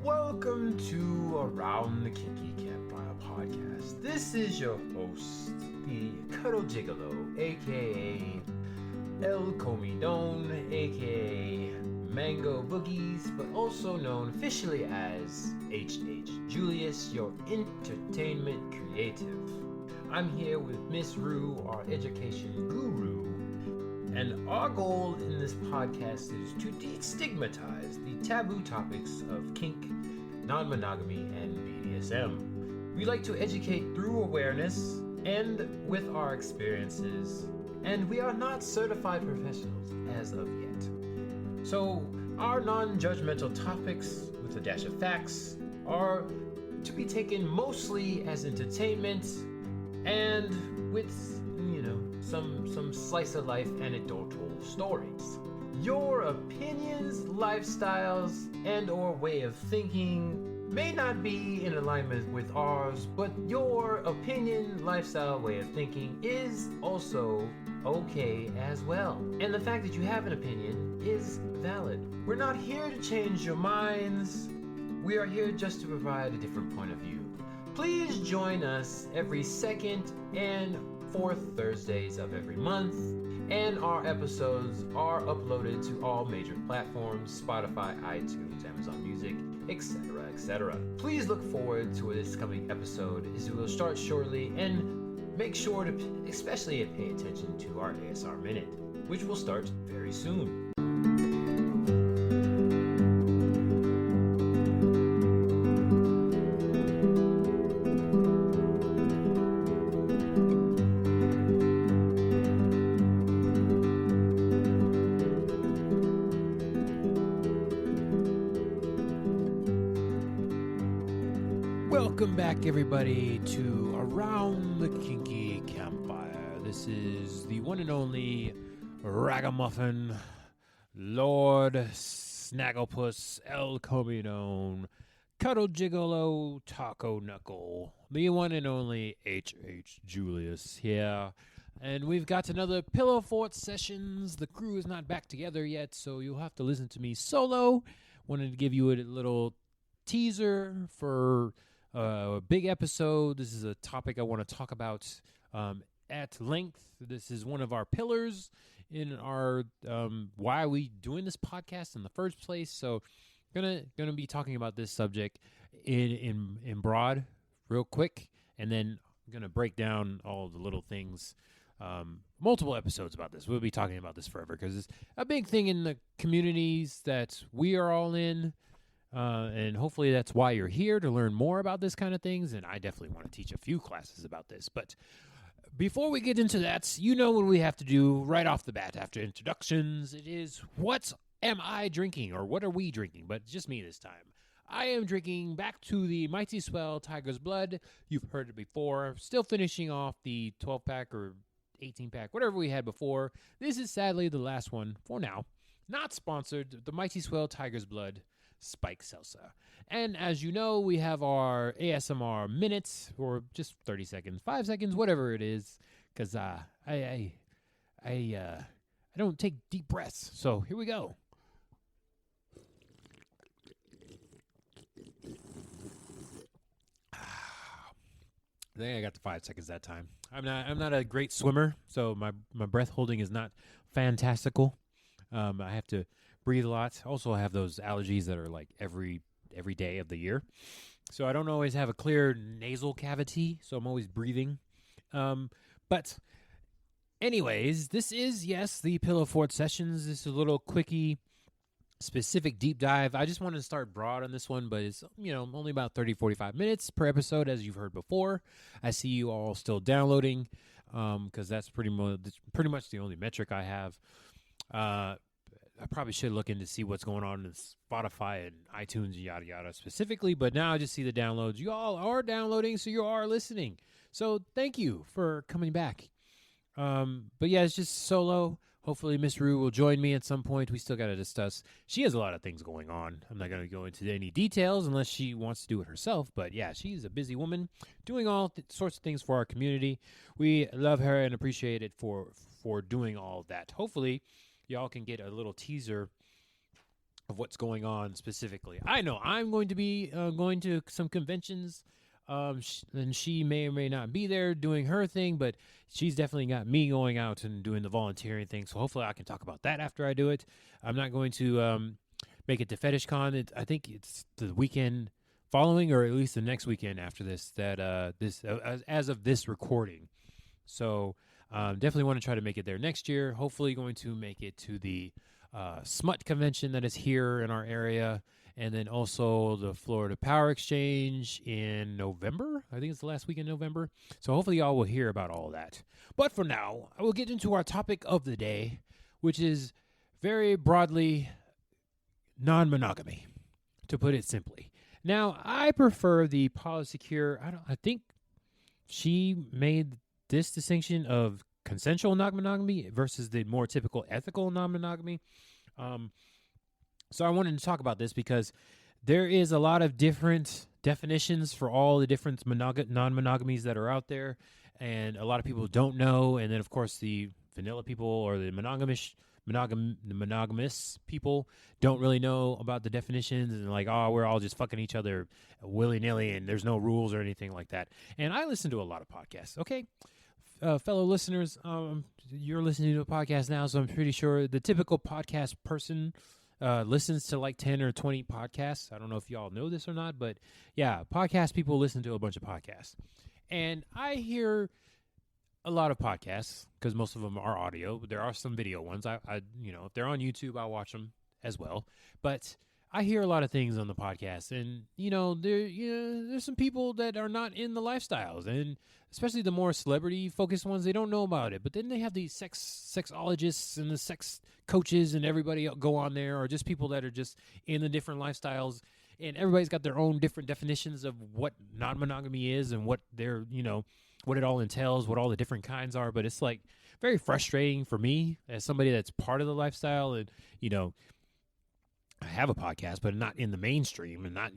Welcome to Around the Kinky Campfire podcast. This is your host, the Cuddle Gigolo, aka El Comidon, aka Mango Boogies, but also known officially as H.H. Julius, your entertainment creative. I'm here with Miss Rue, our education guru, and our goal in this podcast is to destigmatize the taboo topics of kink, non-monogamy, and BDSM. We like to educate through awareness and with our experiences, and we are not certified professionals as of yet. So our non-judgmental topics, with a dash of facts, are to be taken mostly as entertainment and with, some slice of life anecdotal stories. Your opinions, lifestyles, and or way of thinking may not be in alignment with ours, but your opinion, lifestyle, way of thinking is also okay as well. And the fact that you have an opinion is valid. We're not here to change your minds. We are here just to provide a different point of view. Please join us every second and fourth Thursdays of every month, and our episodes are uploaded to all major platforms: Spotify, iTunes, Amazon Music, etc., etc. Please look forward to this coming episode, as we will start shortly, and make sure to especially pay attention to our ASR Minute, which will start very soon. Welcome back, everybody, to Around the Kinky Campfire. This is the one and only Ragamuffin, Lord Snagglepuss, El Comidon, Cuddle Gigolo, Taco Knuckle, the one and only H.H. Julius here. And we've got another Pillow Fort Sessions. The crew is not back together yet, so you'll have to listen to me solo. Wanted to give you a little teaser for a big episode. This is a topic I want to talk about at length. This is one of our pillars in our why are we doing this podcast in the first place. So gonna be talking about this subject in broad real quick, and then I'm gonna break down all the little things. Multiple episodes about this. We'll be talking about this forever because it's a big thing in the communities that we are all in. And hopefully that's why you're here, to learn more about this kind of things. And I definitely want to teach a few classes about this. But before we get into that, you know what we have to do right off the bat after introductions. It is, what am I drinking, or what are we drinking? But just me this time. I am drinking back to the Mighty Swell Tiger's Blood. You've heard it before. Still finishing off the 12-pack or 18-pack, whatever we had before. This is sadly the last one for now. Not sponsored. The Mighty Swell Tiger's Blood Spike Salsa. And as you know, we have our ASMR minutes, or just 30 seconds, 5 seconds, whatever it is, because I don't take deep breaths. So here we go. I think I got the 5 seconds that time. I'm not a great swimmer, so my breath holding is not fantastical. I have to breathe a lot. Also, I have those allergies that are like every day of the year, so I don't always have a clear nasal cavity, so I'm always breathing. But anyways, this is, yes, the Pillow Fort Sessions. This is a little quickie, specific deep dive. I just wanted to start broad on this one, but it's only about 30-45 minutes per episode, as you've heard before. I see you all still downloading, because that's pretty much the only metric I have. I probably should look in to see what's going on in Spotify and iTunes, yada, yada, specifically. But now I just see the downloads. You all are downloading, so you are listening. So thank you for coming back. But yeah, it's just solo. Hopefully Miss Rue will join me at some point. We still got to discuss. She has a lot of things going on. I'm not going to go into any details unless she wants to do it herself. But yeah, she's a busy woman doing all sorts of things for our community. We love her and appreciate it for doing all of that. Hopefully y'all can get a little teaser of what's going on specifically. I know I'm going to be going to some conventions, and she may or may not be there doing her thing, but she's definitely got me going out and doing the volunteering thing. So hopefully I can talk about that after I do it. I'm not going to make it to Fetish Con. I think it's the weekend following, or at least the next weekend after this. As of this recording. So definitely want to try to make it there next year. Hopefully going to make it to the Smut convention that is here in our area, and then also the Florida Power Exchange in November. I think it's the last week in November. So hopefully y'all will hear about all of that. But for now, I will get into our topic of the day, which is very broadly non-monogamy, to put it simply. Now, I prefer the polysecure. I think she made this distinction of consensual non-monogamy versus the more typical ethical non-monogamy. So I wanted to talk about this because there is a lot of different definitions for all the different non-monogamies that are out there, and a lot of people don't know. And then, of course, the vanilla people or the monogamous people don't really know about the definitions, and like, oh, we're all just fucking each other willy-nilly and there's no rules or anything like that. And I listen to a lot of podcasts, okay? Fellow listeners, you're listening to a podcast now, so I'm pretty sure the typical podcast person listens to like 10 or 20 podcasts. I don't know if y'all know this or not, but yeah, podcast people listen to a bunch of podcasts. And I hear a lot of podcasts because most of them are audio, but there are some video ones. I if they're on YouTube, I watch them as well. But I hear a lot of things on the podcast, and there's some people that are not in the lifestyles, and especially the more celebrity-focused ones, they don't know about it. But then they have these sexologists and the sex coaches and everybody go on there, or just people that are just in the different lifestyles, and everybody's got their own different definitions of what non-monogamy is and what they're, what it all entails, what all the different kinds are. But it's like very frustrating for me as somebody that's part of the lifestyle, and, I have a podcast, but not in the mainstream and not,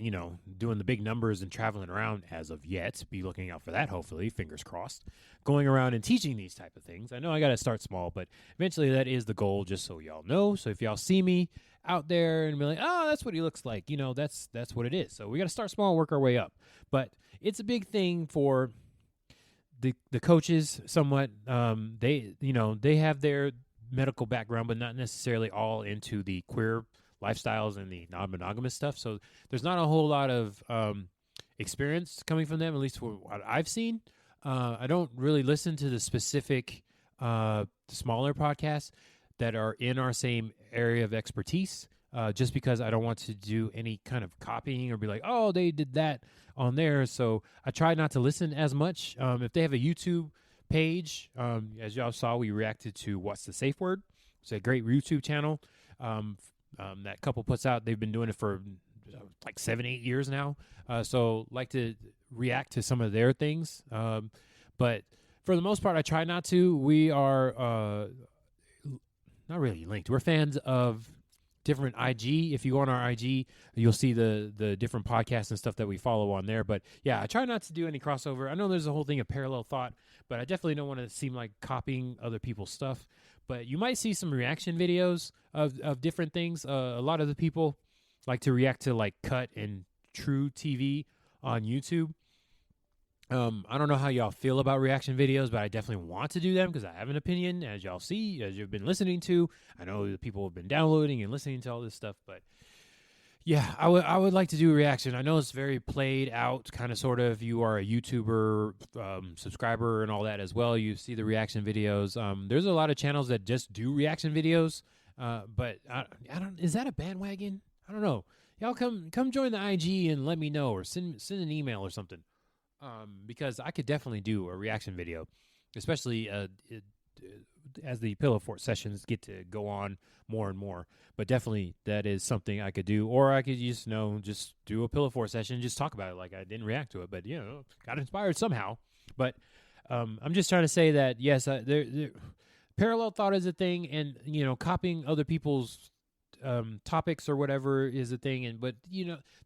doing the big numbers and traveling around as of yet. Be looking out for that, hopefully, fingers crossed. Going around and teaching these type of things. I know I got to start small, but eventually that is the goal, just so y'all know. So if y'all see me out there and be like, oh, that's what he looks like, that's what it is. So we got to start small and work our way up. But it's a big thing for the coaches somewhat. They have their medical background, but not necessarily all into the queer lifestyles and the non-monogamous stuff. So there's not a whole lot of experience coming from them, at least for what I've seen. I don't really listen to the specific smaller podcasts that are in our same area of expertise, just because I don't want to do any kind of copying or be like, oh, they did that on there. So I try not to listen as much. If they have a YouTube page, as y'all saw, we reacted to What's the Safe Word. It's a great YouTube channel. That couple puts out. They've been doing it for like 7-8 years now. So like to react to some of their things. But for the most part, I try not to. We are not really linked. We're fans of different IG. If you go on our IG, you'll see the different podcasts and stuff that we follow on there. But yeah, I try not to do any crossover. I know there's a whole thing of parallel thought, but I definitely don't want to seem like copying other people's stuff. But you might see some reaction videos of different things. A lot of the people like to react to like Cut and True TV on YouTube. I don't know how y'all feel about reaction videos, but I definitely want to do them because I have an opinion, as y'all see, as you've been listening to. I know the people have been downloading and listening to all this stuff, but yeah, I would like to do a reaction. I know it's very played out, kind of sort of. You are a YouTuber, subscriber, and all that as well. You see the reaction videos. There's a lot of channels that just do reaction videos, but I don't. Is that a bandwagon? I don't know. Y'all come join the IG and let me know, or send an email or something, because I could definitely do a reaction video, especially as the Pillow Fort sessions get to go on more and more. But definitely that is something I could do, or I could just do a Pillow Fort session and just talk about it like I didn't react to it, but got inspired somehow. But I'm just trying to say that yes, parallel thought is a thing, and copying other people's topics or whatever is a thing, but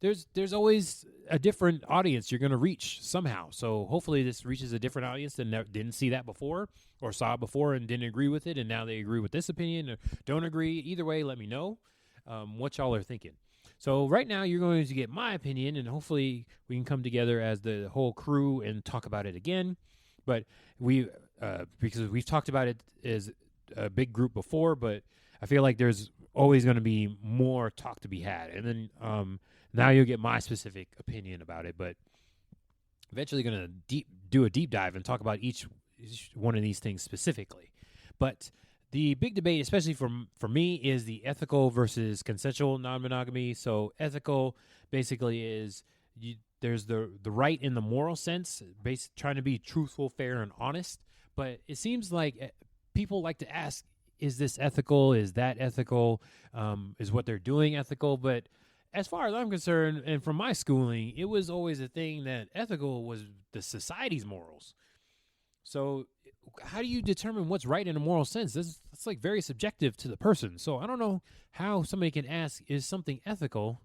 there's always a different audience you're going to reach somehow. So hopefully this reaches a different audience that didn't see that before, or saw it before and didn't agree with it, and now they agree with this opinion or don't agree. Either way, let me know. what y'all are thinking. So right now you're going to get my opinion, and hopefully we can come together as the whole crew and talk about it again. But because we've talked about it as a big group before, but I feel like there's always going to be more talk to be had. And then now you'll get my specific opinion about it, but eventually going to do a deep dive and talk about each one of these things specifically. But the big debate, especially for me, is the ethical versus consensual non-monogamy. So ethical basically is there's the right in the moral sense, trying to be truthful, fair, and honest. But it seems like people like to ask, is this ethical? Is that ethical? Is what they're doing ethical? But as far as I'm concerned, and from my schooling, it was always a thing that ethical was the society's morals. So how do you determine what's right in a moral sense? That's like very subjective to the person. So I don't know how somebody can ask, is something ethical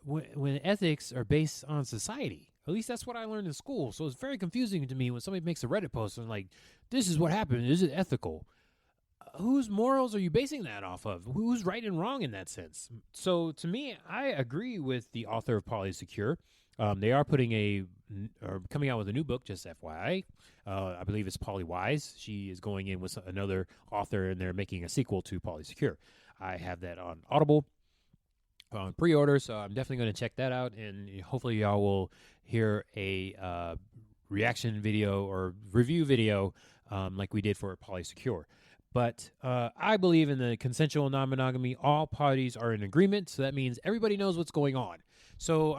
when ethics are based on society? At least that's what I learned in school. So it's very confusing to me when somebody makes a Reddit post and like, this is what happened. Is it ethical? Whose morals are you basing that off of? Who's right and wrong in that sense? So to me, I agree with the author of Polysecure. They are coming out with a new book, just FYI. I believe it's Polly Wise. She is going in with another author, and they're making a sequel to Polysecure. I have that on Audible on pre-order, so I'm definitely going to check that out, and hopefully y'all will hear a reaction video or review video like we did for Polysecure. But I believe in the consensual non-monogamy. All parties are in agreement, so that means everybody knows what's going on. So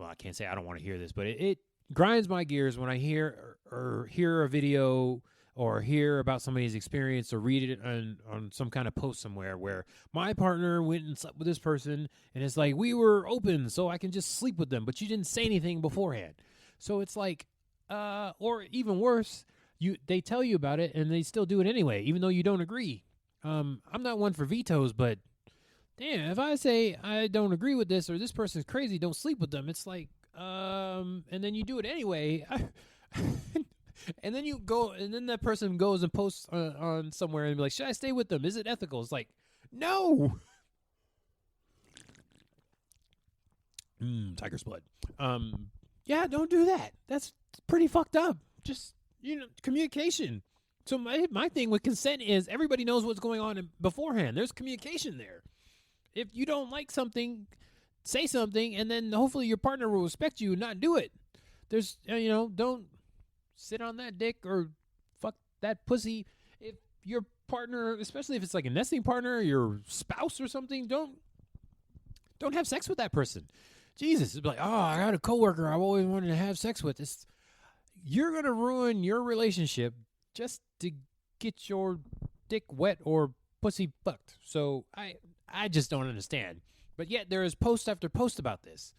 I can't say I don't want to hear this, but it grinds my gears when I hear a video or hear about somebody's experience or read it on some kind of post somewhere where my partner went and slept with this person, and it's like, we were open so I can just sleep with them, but you didn't say anything beforehand. So it's like, or even worse, they tell you about it and they still do it anyway, even though you don't agree. I'm not one for vetoes, but damn, if I say I don't agree with this or this person's crazy, don't sleep with them, it's like, and then you do it anyway. And then you go, and then that person goes and posts on somewhere and be like, should I stay with them? Is it ethical? It's like, no. Tiger's blood. Yeah, don't do that. That's pretty fucked up. Just, communication. So my thing with consent is everybody knows what's going on beforehand. There's communication there. If you don't like something, say something, and then hopefully your partner will respect you and not do it. There's, don't sit on that dick or fuck that pussy. If your partner, especially if it's like a nesting partner, your spouse or something, don't have sex with that person. Jesus, it's like, oh, I got a coworker I've always wanted to have sex with. You're going to ruin your relationship just to get your dick wet or pussy fucked. So I just don't understand. But yet there is post after post about this.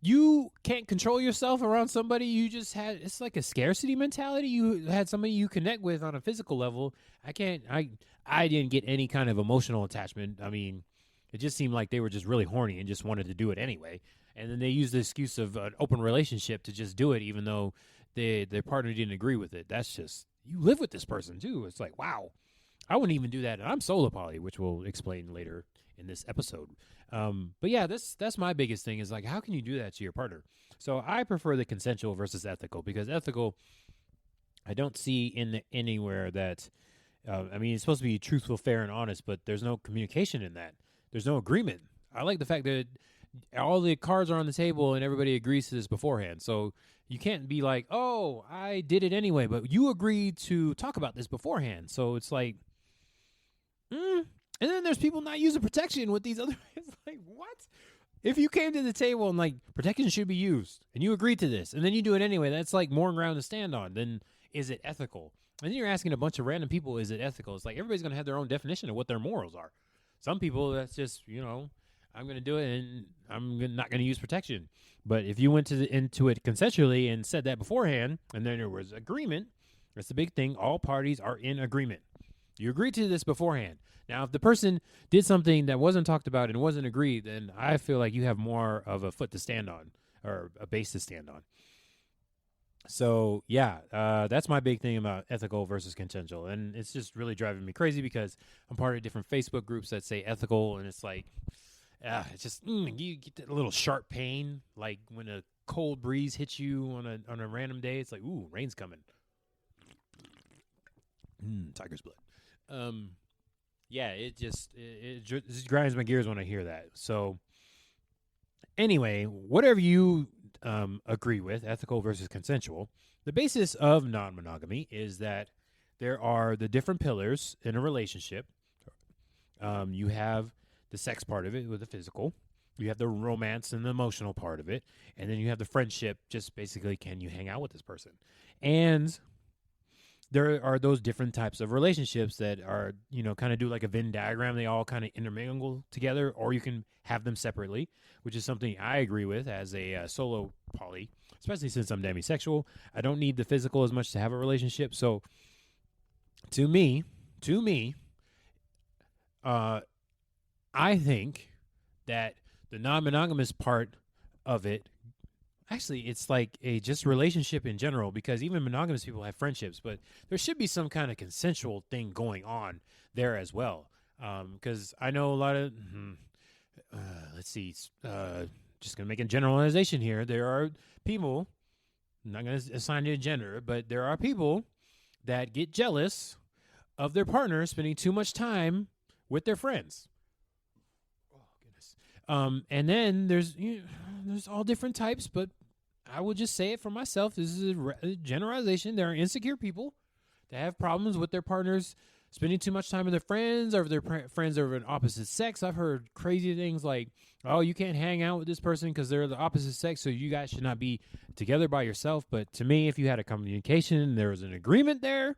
You can't control yourself around somebody you just had. It's like a scarcity mentality. You had somebody you connect with on a physical level. I didn't get any kind of emotional attachment. I mean, it just seemed like they were just really horny and just wanted to do it anyway. And then they used the excuse of an open relationship to just do it, even though their partner didn't agree with it. That's just, you live with this person too. It's like, wow, I wouldn't even do that. And I'm solo poly, which we'll explain later in this episode. But yeah, that's my biggest thing is like, how can you do that to your partner? So I prefer the consensual versus ethical, because ethical, I don't see anywhere that, it's supposed to be truthful, fair, and honest, but there's no communication in that. There's no agreement. I like the fact that all the cards are on the table and everybody agrees to this beforehand. So you can't be like, oh, I did it anyway, but you agreed to talk about this beforehand. So it's like, and then there's people not using protection with these other. It's like, what? If you came to the table and like protection should be used and you agreed to this and then you do it anyway, that's like more ground to stand on. Then is it ethical? And then you're asking a bunch of random people, is it ethical? It's like everybody's going to have their own definition of what their morals are. Some people, that's just, I'm going to do it and I'm not going to use protection. But if you went into it consensually and said that beforehand, and then there was agreement, that's the big thing. All parties are in agreement. You agreed to this beforehand. Now, if the person did something that wasn't talked about and wasn't agreed, then I feel like you have more of a foot to stand on or a base to stand on. So yeah, that's my big thing about ethical versus consensual, and it's just really driving me crazy because I'm part of different Facebook groups that say ethical, and it's like, it's just you get that little sharp pain, like when a cold breeze hits you on a random day. It's like, ooh, rain's coming. Tiger's blood. Yeah, it just grinds my gears when I hear that. So anyway, whatever you agree with, ethical versus consensual, the basis of non-monogamy is that there are the different pillars in a relationship. You have the sex part of it with the physical. You have the romance and the emotional part of it. And then you have the friendship, just basically, can you hang out with this person? And there are those different types of relationships that are, kind of do like a Venn diagram. They all kind of intermingle together, or you can have them separately, which is something I agree with as a solo poly, especially since I'm demisexual. I don't need the physical as much to have a relationship. So to me, I think that the non-monogamous part of it, actually, it's like a just relationship in general, because even monogamous people have friendships, but there should be some kind of consensual thing going on there as well. Because I know a lot of, let's see, just going to make a generalization here. There are people, I'm not going to assign you a gender, but there are people that get jealous of their partner spending too much time with their friends. Oh, goodness. And then there's all different types, but I will just say it for myself. This is a generalization. There are insecure people that have problems with their partners spending too much time with their friends, or their friends are of an opposite sex. I've heard crazy things like, oh, you can't hang out with this person because they're the opposite sex, so you guys should not be together by yourself. But to me, if you had a communication, there was an agreement there,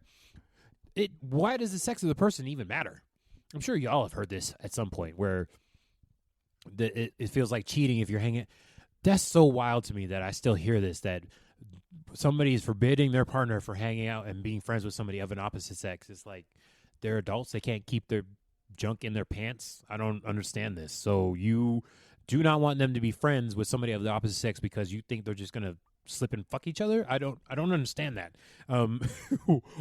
why does the sex of the person even matter? I'm sure y'all have heard this at some point where it feels like cheating if you're hanging. That's so wild to me that I still hear this, that somebody is forbidding their partner for hanging out and being friends with somebody of an opposite sex. It's like they're adults. They can't keep their junk in their pants. I don't understand this. So you do not want them to be friends with somebody of the opposite sex because you think they're just going to slip and fuck each other? I don't understand that.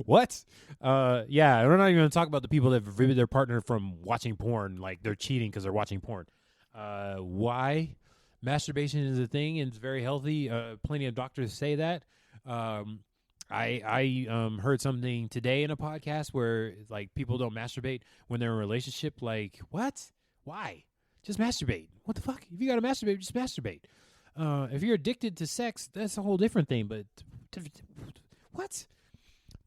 What? Yeah, we're not even going to talk about the people that forbid their partner from watching porn, like they're cheating because they're watching porn. Why? Masturbation is a thing and it's very healthy. Plenty of doctors say that. I heard something today in a podcast where like people don't masturbate when they're in a relationship. Like, what? Why? Just masturbate. What the fuck? If you got to masturbate, just masturbate. If you're addicted to sex, that's a whole different thing. But what?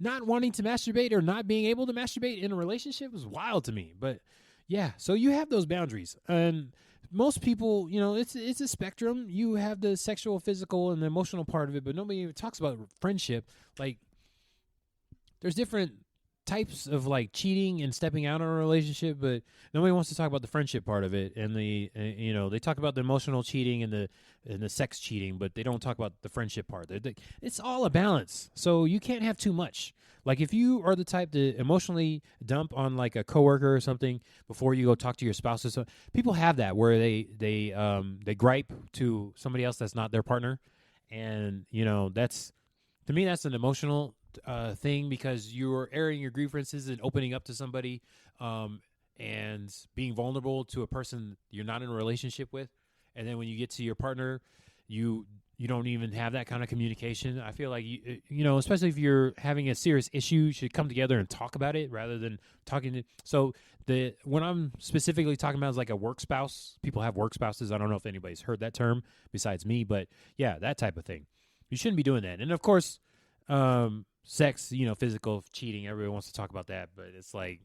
Not wanting to masturbate or not being able to masturbate in a relationship is wild to me. But yeah, so you have those boundaries. And most people, it's a spectrum. You have the sexual, physical, and the emotional part of it, but nobody even talks about friendship. Like, there's different types of like cheating and stepping out of a relationship, but nobody wants to talk about the friendship part of it. And they talk about the emotional cheating and the sex cheating, but they don't talk about the friendship part. It's all a balance. So you can't have too much. Like if you are the type to emotionally dump on like a coworker or something before you go talk to your spouse or something, people have that where they gripe to somebody else that's not their partner, and that's, to me, that's an emotional thing, because you're airing your grievances and opening up to somebody and being vulnerable to a person you're not in a relationship with, and then when you get to your partner, you don't even have that kind of communication. I feel like you especially if you're having a serious issue, you should come together and talk about it rather than talking to. So when I'm specifically talking about is like a work spouse. People have work spouses. I don't know if anybody's heard that term besides me, but yeah, that type of thing. You shouldn't be doing that. And of course, sex, physical cheating, everybody wants to talk about that, but it's like,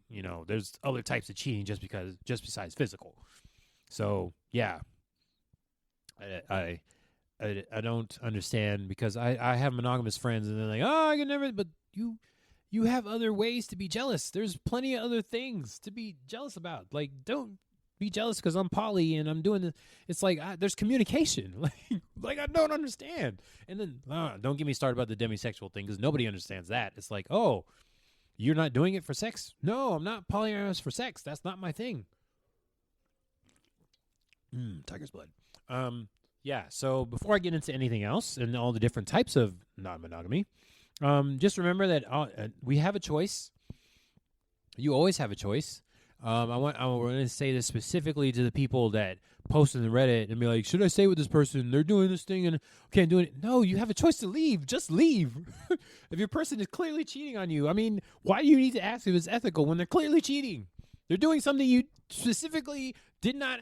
there's other types of cheating just besides physical. So yeah, I don't understand, because I have monogamous friends and they're like, oh, I can never, but you have other ways to be jealous. There's plenty of other things to be jealous about. Like, don't be jealous because I'm poly and I'm doing this. It's like, there's communication. Like I don't understand. And then don't get me started about the demisexual thing, because nobody understands that. It's like, oh, you're not doing it for sex? No, I'm not polyamorous for sex. That's not my thing. Tiger's blood. Yeah, so before I get into anything else and all the different types of non-monogamy. Just remember that we have a choice. You always have a choice. I want to say this specifically to the people that post in the Reddit and be like, should I stay with this person? They're doing this thing and can't do it. No, you have a choice to leave. Just leave. If your person is clearly cheating on you, I mean, why do you need to ask if it's ethical when they're clearly cheating? They're doing something you specifically did not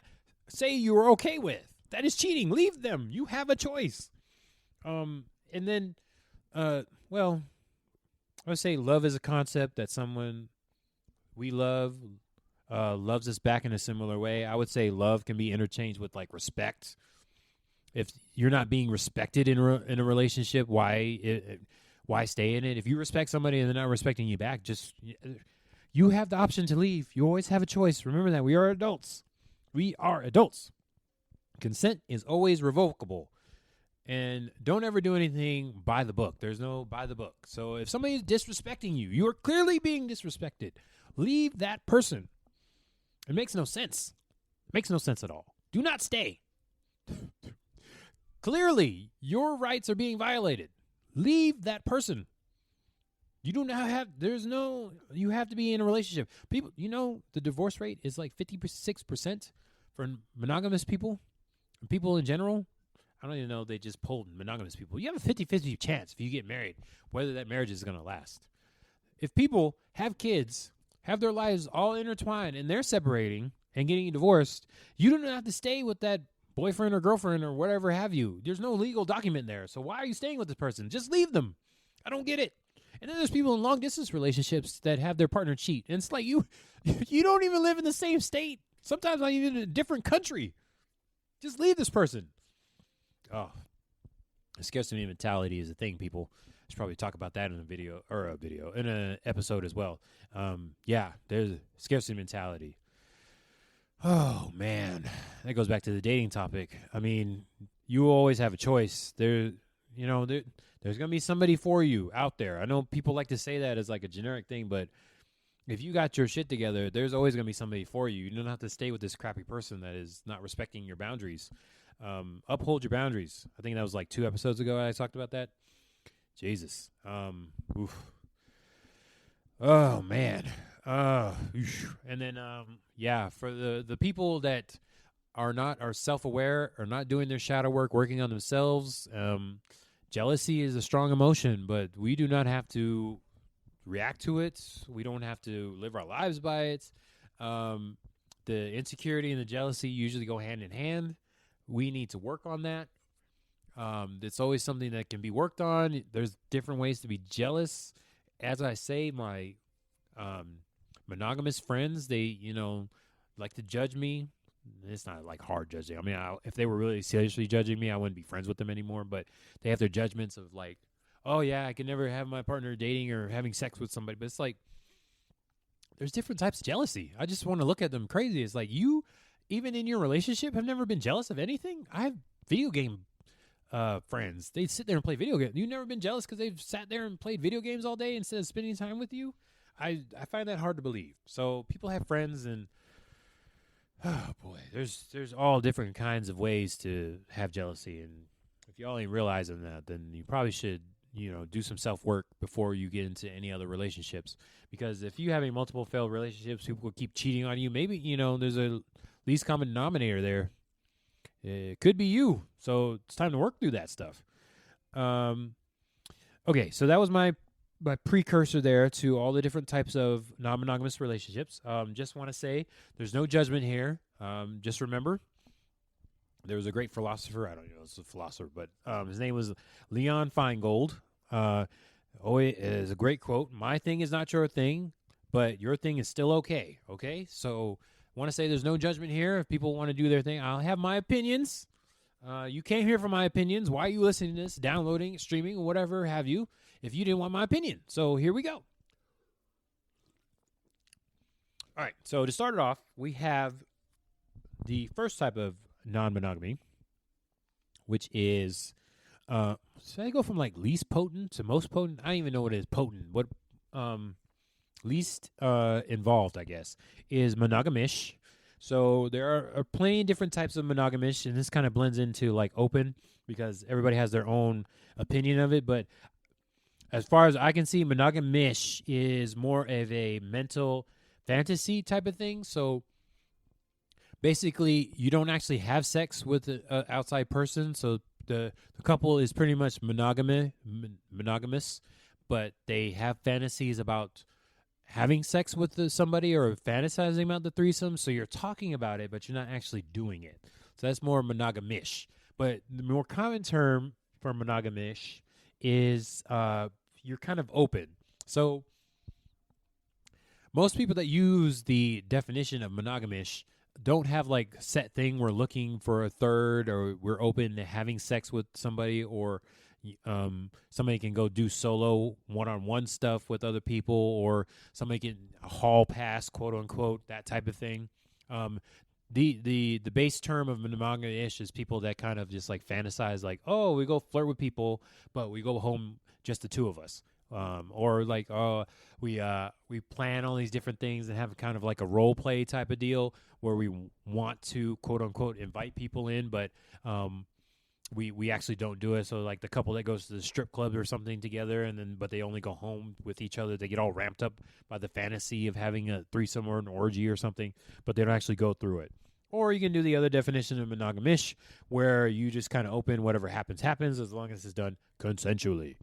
say you were okay with. That is cheating. Leave them. You have a choice. And then, well, I would say love is a concept that someone we love loves us back in a similar way. I would say love can be interchanged with like respect. If you're not being respected in a relationship, why stay in it? If you respect somebody and they're not respecting you back, you have the option to leave. You always have a choice. Remember that. We are adults. We are adults. Consent is always revocable. And don't ever do anything by the book. There's no by the book. So if somebody is disrespecting you, you are clearly being disrespected. Leave that person. It makes no sense. It makes no sense at all. Do not stay. Clearly, your rights are being violated. Leave that person. You do not have, you have to be in a relationship. People, the divorce rate is like 56% for monogamous people. People in general, I don't even know, they just polled monogamous people. You have a 50-50 chance if you get married, whether that marriage is going to last. If people have kids, have their lives all intertwined, and they're separating and getting divorced, you don't have to stay with that boyfriend or girlfriend or whatever have you. There's no legal document there. So why are you staying with this person? Just leave them. I don't get it. And then there's people in long-distance relationships that have their partner cheat. And it's like you don't even live in the same state. Sometimes not even in a different country. Just leave this person. Oh, scarcity mentality is a thing, people. I should probably talk about that in in an episode as well. Yeah, there's a scarcity mentality. Oh, man. That goes back to the dating topic. I mean, you always have a choice. There's going to be somebody for you out there. I know people like to say that as like a generic thing, but if you got your shit together, there's always going to be somebody for you. You don't have to stay with this crappy person that is not respecting your boundaries. Uphold your boundaries. I think that was like 2 episodes ago I talked about that. Jesus. Oof. Oh, man. And then, for the people that are self-aware, are not doing their shadow work, working on themselves, jealousy is a strong emotion, but we do not have to react to it. We don't have to live our lives by it. The insecurity and the jealousy usually go hand in hand. We need to work on that. It's always something that can be worked on. There's different ways to be jealous. As I say, my monogamous friends, they, like to judge me. It's not like hard judging. I mean, if they were really seriously judging me, I wouldn't be friends with them anymore. But they have their judgments of like, oh, yeah, I can never have my partner dating or having sex with somebody. But it's like, there's different types of jealousy. I just want to look at them crazy. It's like you, even in your relationship, have never been jealous of anything. I have video game friends. They sit there and play video games. You've never been jealous because they've sat there and played video games all day instead of spending time with you? I find that hard to believe. So people have friends, and oh boy, there's all different kinds of ways to have jealousy. And if y'all ain't realizing that, then you probably should, do some self-work before you get into any other relationships. Because if you're having multiple failed relationships, people will keep cheating on you. Maybe, there's a least common denominator there. It could be you. So it's time to work through that stuff. Okay, so that was my precursor there to all the different types of non-monogamous relationships. Just want to say there's no judgment here. Just remember, there was a great philosopher. I don't know if it's a philosopher, but his name was Leon Feingold. It is a great quote. My thing is not your thing, but your thing is still okay. Okay, so want to say there's no judgment here. If people want to do their thing, I'll have my opinions. You came here for my opinions. Why are you listening to this, downloading, streaming, whatever have you, if you didn't want my opinion? So here we go. All right, so to start it off, we have the first type of non-monogamy, which is, so I go from like least potent to most potent. I don't even know what is potent. What least involved, I guess, is monogamish. So there are plenty of different types of monogamish, and this kind of blends into like open because everybody has their own opinion of it. But as far as I can see, monogamish is more of a mental fantasy type of thing. So basically, you don't actually have sex with an outside person. So the couple is pretty much monogamous, but they have fantasies about having sex with somebody or fantasizing about the threesome. So you're talking about it, but you're not actually doing it. So that's more monogamish. But the more common term for monogamish is you're kind of open. So most people that use the definition of monogamish don't have like set thing. We're looking for a third, or we're open to having sex with somebody, or somebody can go do solo one-on-one stuff with other people, or somebody can hall pass, quote unquote, that type of thing. The base term of monogamish is people that kind of just like fantasize, like, oh, we go flirt with people, but we go home just the two of us. Or like, we plan all these different things and have kind of like a role play type of deal where we want to, quote unquote, invite people in, but we actually don't do it. So like the couple that goes to the strip club or something together, but they only go home with each other. They get all ramped up by the fantasy of having a threesome or an orgy or something, but they don't actually go through it. Or you can do the other definition of monogamish, where you just kind of open, whatever happens, as long as it's done consensually.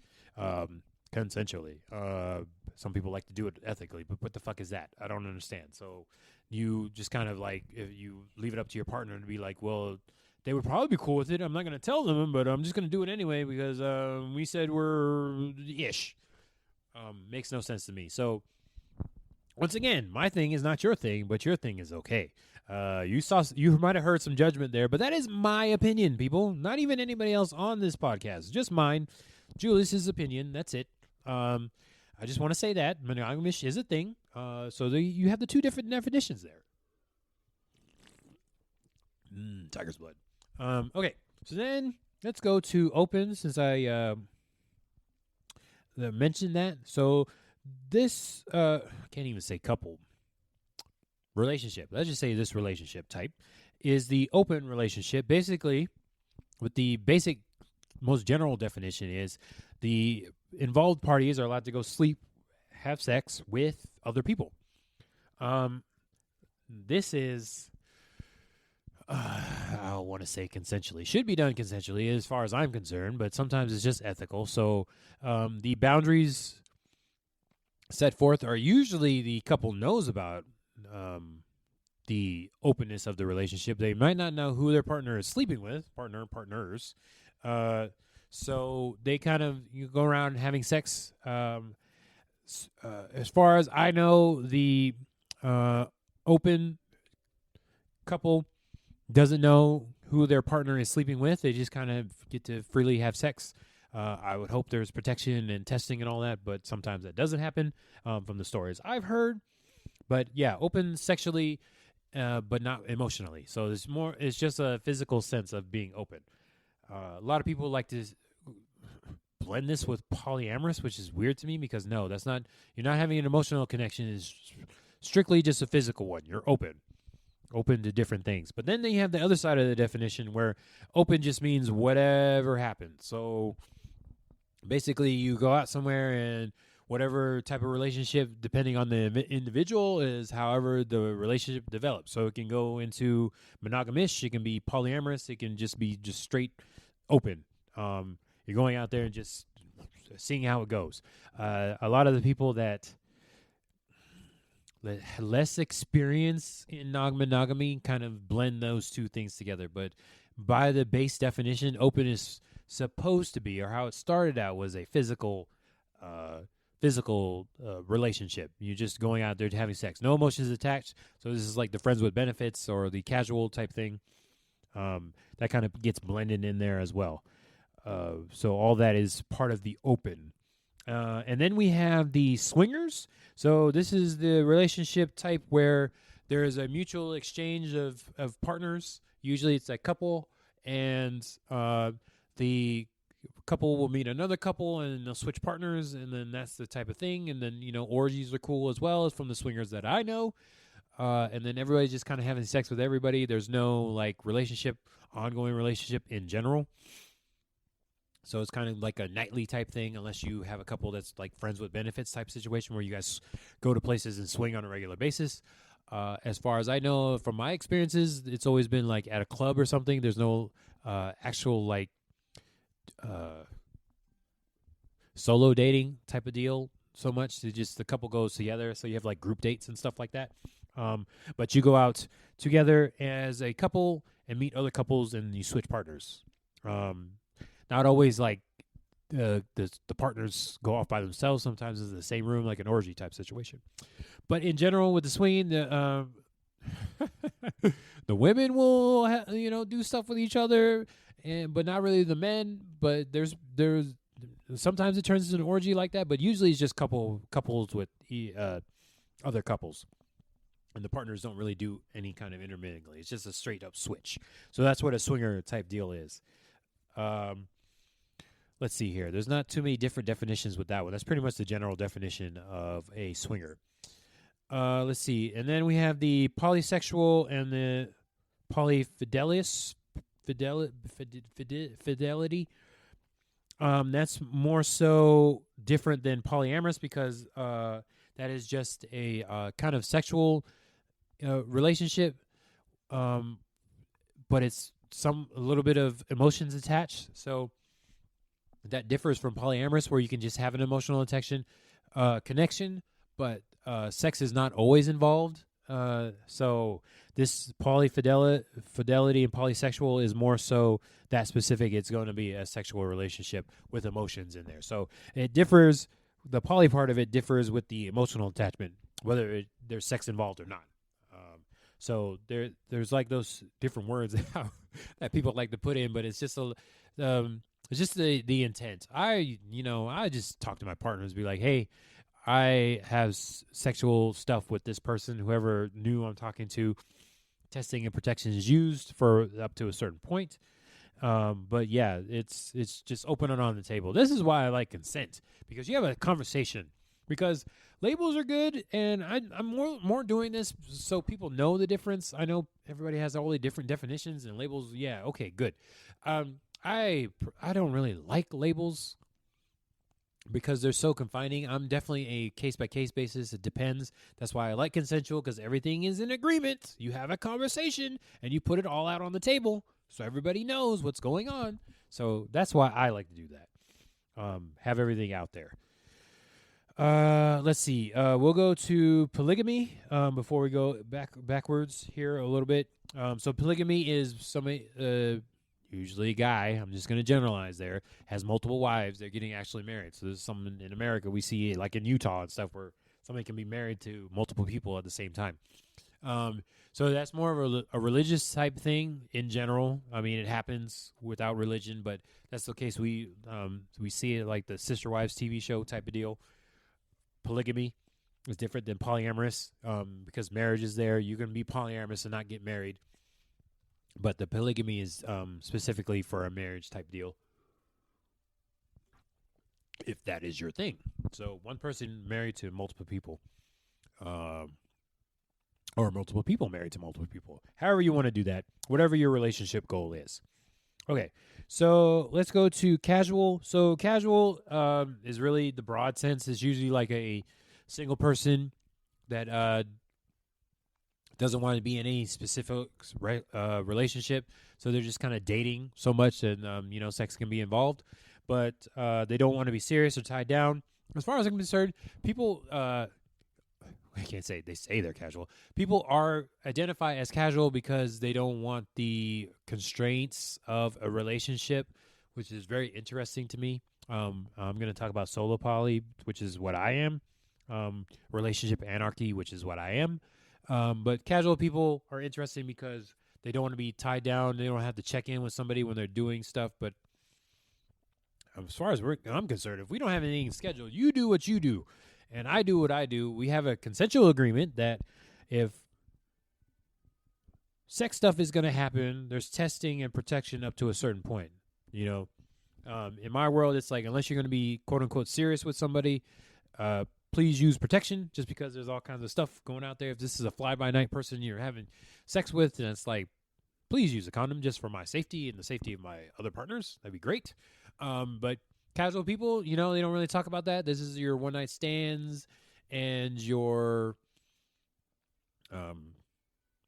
Some people like to do it ethically, but what the fuck is that? I don't understand. So you just kind of like, if you leave it up to your partner to be like, well, they would probably be cool with it. I'm not going to tell them, but I'm just going to do it anyway because we said we're ish. Makes no sense to me. So once again, my thing is not your thing, but your thing is okay. You might have heard some judgment there, but that is my opinion, people. Not even anybody else on this podcast, just mine. Julius's opinion. That's it. I just want to say that monogamish is a thing. So you have the two different definitions there. Tiger's blood. Okay, so then let's go to open, since I mentioned that. So this I can't even say couple relationship. Let's just say this relationship type is the open relationship. Basically, with the basic, most general definition is the involved parties are allowed to go sleep, have sex with other people. This is, I want to say consensually. Should be done consensually as far as I'm concerned, but sometimes it's just ethical. So the boundaries set forth are usually the couple knows about the openness of the relationship. They might not know who their partner is sleeping with, partners. So they kind of, you go around having sex. As far as I know, the open couple doesn't know who their partner is sleeping with. They just kind of get to freely have sex. I would hope there's protection and testing and all that, but sometimes that doesn't happen from the stories I've heard. But yeah, open sexually, but not emotionally. So it's just a physical sense of being open. A lot of people like to blend this with polyamorous, which is weird to me because no, that's not, you're not having an emotional connection. It's strictly just a physical one. You're open to different things. But then you have the other side of the definition where open just means whatever happens. So basically you go out somewhere and whatever type of relationship, depending on the individual, is however the relationship develops. So it can go into monogamish, it can be polyamorous, it can just be just straight open. You're going out there and just seeing how it goes. A lot of the people that less experience in non-monogamy kind of blend those two things together. But by the base definition, open is supposed to be, or how it started out, was a physical relationship. You're just going out there to having sex. No emotions attached. So this is like the friends with benefits or the casual type thing. That kind of gets blended in there as well. So all that is part of the open. And then we have the swingers. So this is the relationship type where there is a mutual exchange of partners. Usually it's a couple, and the couple will meet another couple and they'll switch partners, and then that's the type of thing. And then, orgies are cool as well, as from the swingers that I know. and then everybody's just kind of having sex with everybody. There's no like ongoing relationship in general. So it's kind of like a nightly type thing, unless you have a couple that's like friends with benefits type situation where you guys go to places and swing on a regular basis. As far as I know from my experiences, it's always been like at a club or something. There's no actual like solo dating type of deal so much. It's just the couple goes together. So you have like group dates and stuff like that. But you go out together as a couple and meet other couples and you switch partners. Not always like the partners go off by themselves. Sometimes it's in the same room, like an orgy type situation. But in general, with the swinging, the women will do stuff with each other, but not really the men. But there's sometimes it turns into an orgy like that. But usually it's just couples with other couples. And the partners don't really do any kind of intermingling. It's just a straight up switch. So that's what a swinger type deal is. Let's see here. There's not too many different definitions with that one. That's pretty much the general definition of a swinger. Let's see. And then we have the polysexual and the fidelity. That's more so different than polyamorous because that is just a kind of sexual relationship, but it's a little bit of emotions attached. So that differs from polyamorous, where you can just have an emotional connection, but sex is not always involved. So this fidelity and polysexual is more so that specific. It's going to be a sexual relationship with emotions in there. So it differs. The poly part of it differs with the emotional attachment, whether there's sex involved or not. So there's like those different words that people like to put in, but it's just it's just the intent. I just talk to my partners and be like, hey, I have sexual stuff with this person, whoever new I'm talking to. Testing and protection is used for up to a certain point. But yeah, it's just open it on the table. This is why I like consent, because you have a conversation. Because labels are good, and I'm more doing this so people know the difference. I know everybody has all the different definitions and labels. Yeah, okay, good. I don't really like labels because they're so confining. I'm definitely a case-by-case basis. It depends. That's why I like consensual, because everything is in agreement. You have a conversation, and you put it all out on the table so everybody knows what's going on. So that's why I like to do that. Have everything out there. Let's see. We'll go to polygamy before we go backwards here a little bit. So polygamy is somebody... usually a guy, I'm just going to generalize there, has multiple wives. They're getting actually married. So there's something in America we see, like in Utah and stuff, where somebody can be married to multiple people at the same time. So that's more of a religious type thing in general. I mean, it happens without religion, but that's the case. We see it like the Sister Wives TV show type of deal. Polygamy is different than polyamorous because marriage is there. You can be polyamorous and not get married. But the polygamy is specifically for a marriage type deal, if that is your thing. So one person married to multiple people, or multiple people married to multiple people. However you want to do that, whatever your relationship goal is. Okay, so let's go to casual. So casual is really the broad sense. It's usually like a single person that doesn't want to be in any specific relationship, so they're just kind of dating so much, and sex can be involved, but they don't want to be serious or tied down. As far as I'm concerned, people I can't say they say they're casual. People identify as casual because they don't want the constraints of a relationship, which is very interesting to me. I'm going to talk about solo poly, which is what I am, relationship anarchy, which is what I am. But casual people are interesting because they don't want to be tied down. They don't have to check in with somebody when they're doing stuff. But as far as I'm concerned, if we don't have anything scheduled, you do what you do, and I do what I do. We have a consensual agreement that if sex stuff is going to happen, there's testing and protection up to a certain point. In my world, it's like unless you're going to be quote unquote serious with somebody, please use protection, just because there's all kinds of stuff going out there. If this is a fly-by-night person you're having sex with, and it's like, please use a condom just for my safety and the safety of my other partners. That'd be great. But casual people, they don't really talk about that. This is your one-night stands and your,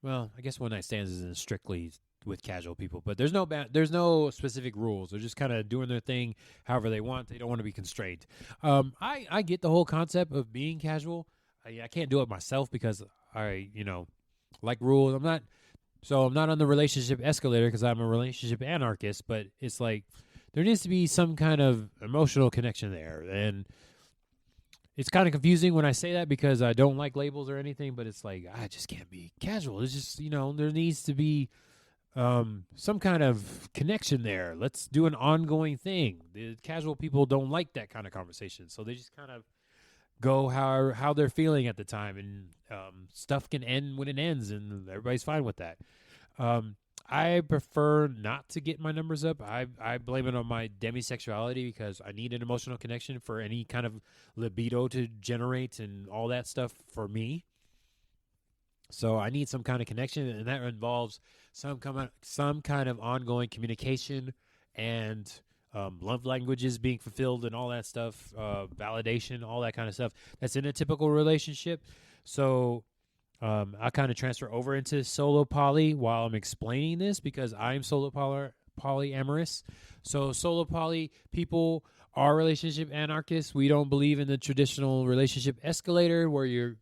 well, I guess one-night stands isn't strictly with casual people, but there's no specific rules. They're just kind of doing their thing however they want. They don't want to be constrained. I get the whole concept of being casual. I can't do it myself because I like rules. I'm not on the relationship escalator because I'm a relationship anarchist, but it's like there needs to be some kind of emotional connection there. And it's kind of confusing when I say that because I don't like labels or anything, but it's like, I just can't be casual. It's just, there needs to be some kind of connection there. Let's do an ongoing thing. The casual people don't like that kind of conversation, so they just kind of go how they're feeling at the time, and stuff can end when it ends, and everybody's fine with that. I prefer not to get my numbers up. I blame it on my demisexuality because I need an emotional connection for any kind of libido to generate and all that stuff for me. So I need some kind of connection, and that involves some kind of ongoing communication and love languages being fulfilled and all that stuff, validation, all that kind of stuff. That's in a typical relationship. So I kind of transfer over into solo poly while I'm explaining this because I'm solo polyamorous. So solo poly people are relationship anarchists. We don't believe in the traditional relationship escalator where you're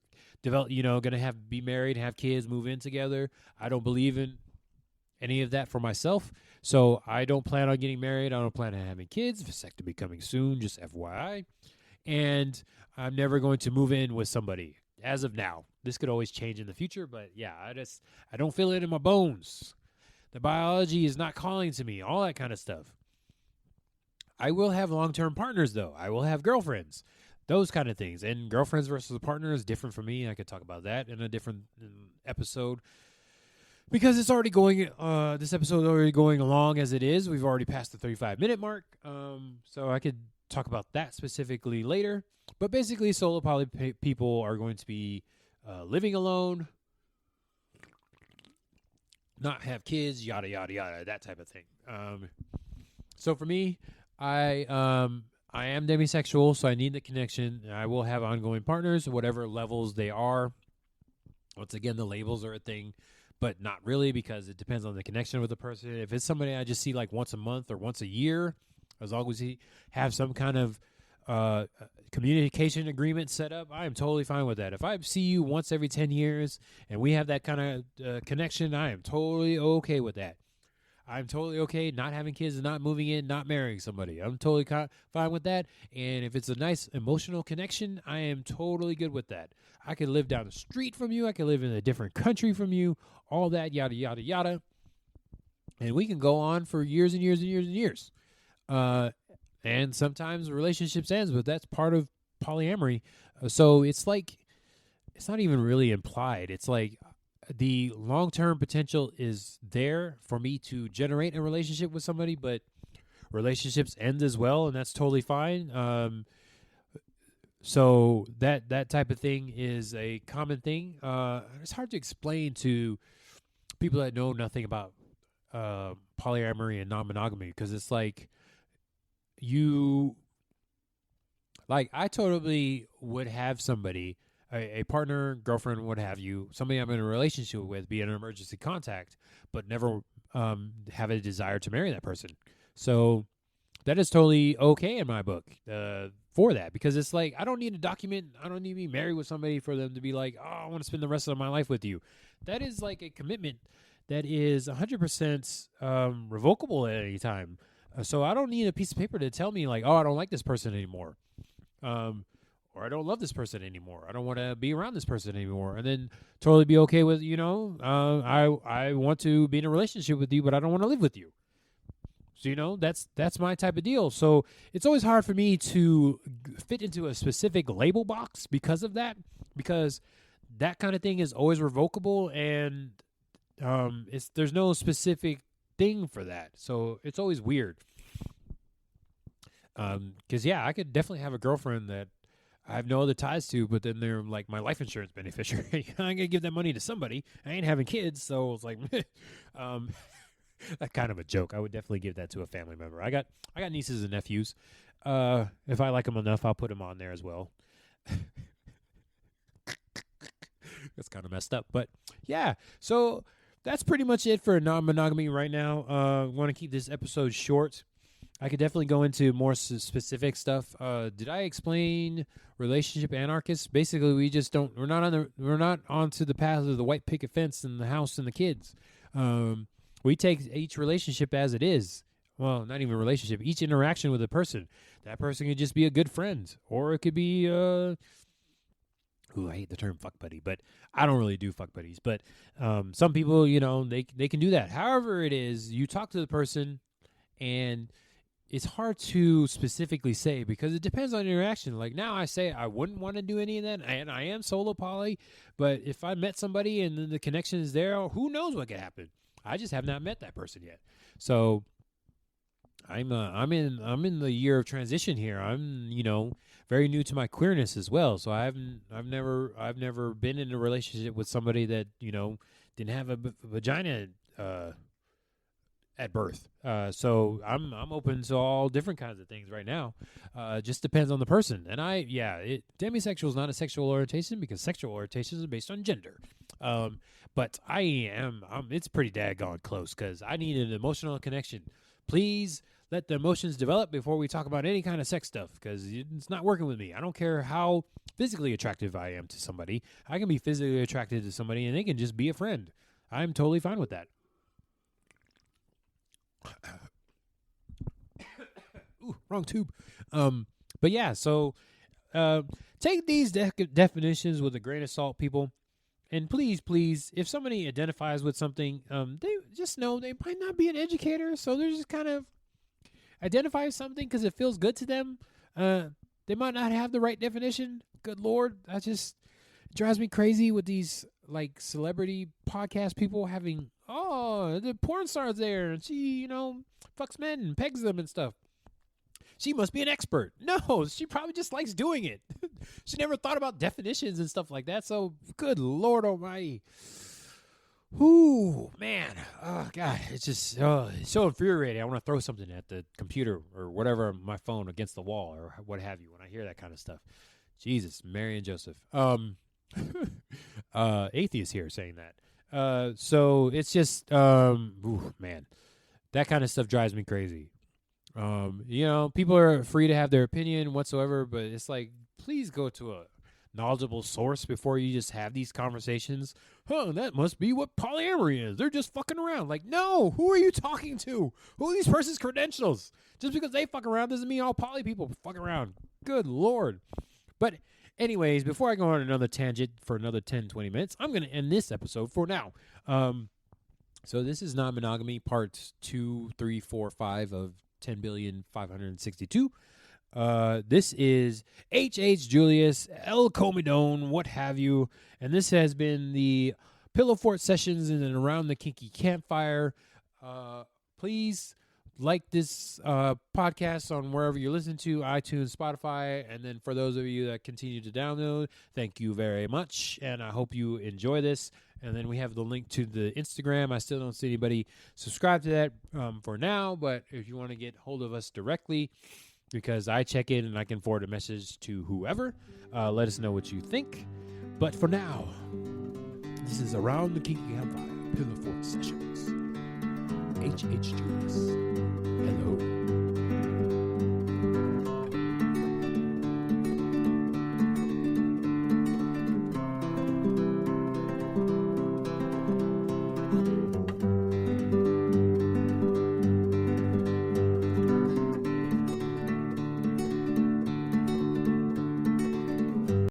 going to be married, have kids, move in together. I don't believe in any of that for myself. So I don't plan on getting married. I don't plan on having kids. Vasectomy coming soon, just FYI. And I'm never going to move in with somebody as of now. This could always change in the future, but yeah, I don't feel it in my bones. The biology is not calling to me, all that kind of stuff. I will have long-term partners, though. I will have girlfriends. Those kind of things. And girlfriends versus partner is different for me. I could talk about that in a different episode. Because it's already going, this episode is already going along as it is. We've already passed the 35-minute mark. So I could talk about that specifically later. But basically, solo poly people are going to be living alone, not have kids, yada, yada, yada, that type of thing. So for me, I am demisexual, so I need the connection. I will have ongoing partners, whatever levels they are. Once again, the labels are a thing, but not really because it depends on the connection with the person. If it's somebody I just see like once a month or once a year, as long as he have some kind of communication agreement set up, I am totally fine with that. If I see you once every 10 years and we have that kind of connection, I am totally okay with that. I'm totally okay not having kids and not moving in, not marrying somebody. I'm totally fine with that. And if it's a nice emotional connection, I am totally good with that. I could live down the street from you. I could live in a different country from you. All that, yada, yada, yada. And we can go on for years and years and years and years. And sometimes relationships ends, but that's part of polyamory. So it's like, it's not even really implied. It's like the long-term potential is there for me to generate a relationship with somebody, but relationships end as well, and that's totally fine. So that type of thing is a common thing. It's hard to explain to people that know nothing about polyamory and non-monogamy because it's like, I totally would have somebody, a partner, girlfriend, what have you, somebody I'm in a relationship with, be an emergency contact, but never have a desire to marry that person. So that is totally okay in my book for that, because it's like, I don't need a document. I don't need to be married with somebody for them to be like, oh, I want to spend the rest of my life with you. That is like a commitment that is 100% revocable at any time. So I don't need a piece of paper to tell me like, oh, I don't like this person anymore. Or I don't love this person anymore. I don't want to be around this person anymore. And then totally be okay with, I want to be in a relationship with you, but I don't want to live with you. So, that's my type of deal. So it's always hard for me to fit into a specific label box because of that, because that kind of thing is always revocable, and there's no specific thing for that. So it's always weird. Because I could definitely have a girlfriend that I have no other ties to, but then they're like my life insurance beneficiary. I'm going to give that money to somebody. I ain't having kids, so it's like, that's kind of a joke. I would definitely give that to a family member. I got nieces and nephews. If I like them enough, I'll put them on there as well. That's kind of messed up, but yeah. So that's pretty much it for non-monogamy right now. I want to keep this episode short. I could definitely go into more specific stuff. Did I explain relationship anarchists? Basically, we're not onto the path of the white picket fence and the house and the kids. We take each relationship as it is. Well, not even a relationship. Each interaction with a person. That person could just be a good friend, or it could be I hate the term fuck buddy, but I don't really do fuck buddies. But some people, they can do that. However it is, you talk to the person, and it's hard to specifically say because it depends on interaction. Like now I say I wouldn't want to do any of that, and I am solo poly, but if I met somebody and then the connection is there, who knows what could happen? I just have not met that person yet. So I'm in the year of transition here. I'm, very new to my queerness as well. So I've never been in a relationship with somebody that, didn't have a vagina at birth. So I'm open to all different kinds of things right now. Just depends on the person. And demisexual is not a sexual orientation because sexual orientation is based on gender. But it's pretty daggone close because I need an emotional connection. Please let the emotions develop before we talk about any kind of sex stuff because it's not working with me. I don't care how physically attractive I am to somebody. I can be physically attracted to somebody and they can just be a friend. I'm totally fine with that. Ooh, wrong tube. But yeah, so take these definitions with a grain of salt, people. And please, if somebody identifies with something, they just know they might not be an educator, so they're just kind of identify with something because it feels good to them. They might not have the right definition. Good Lord, that just drives me crazy with these like celebrity podcast people having, the porn star's there, and she, fucks men and pegs them and stuff. She must be an expert. No, she probably just likes doing it. She never thought about definitions and stuff like that. So, good Lord almighty. Ooh, man. Oh, God. It's just it's so infuriating. I want to throw something at the computer or whatever, my phone against the wall or what have you when I hear that kind of stuff. Jesus, Mary and Joseph. Atheist here saying that. So, it's just, man. That kind of stuff drives me crazy. People are free to have their opinion whatsoever, but it's like, please go to a knowledgeable source before you just have these conversations. That must be what polyamory is. They're just fucking around. Like, no, who are you talking to? Who are these person's credentials? Just because they fuck around doesn't mean all poly people fuck around. Good Lord. But anyways, before I go on another tangent for another 10, 20 minutes, I'm going to end this episode for now. So this is non-monogamy parts 2, 3, 4, 5 of 10,562. This is H.H. Julius, El Comedone, what have you. And this has been the Pillow Fort Sessions in and Around the Kinky Campfire. Please like this podcast on wherever you listen to, iTunes, Spotify. And then for those of you that continue to download, thank you very much. And I hope you enjoy this. And then we have the link to the Instagram. I still don't see anybody subscribe to that for now. But if you want to get hold of us directly, because I check in and I can forward a message to whoever, let us know what you think. But for now, this is Around the Kinky Campfire, Pillow Fort Sessions. H.H. Julius. Hello.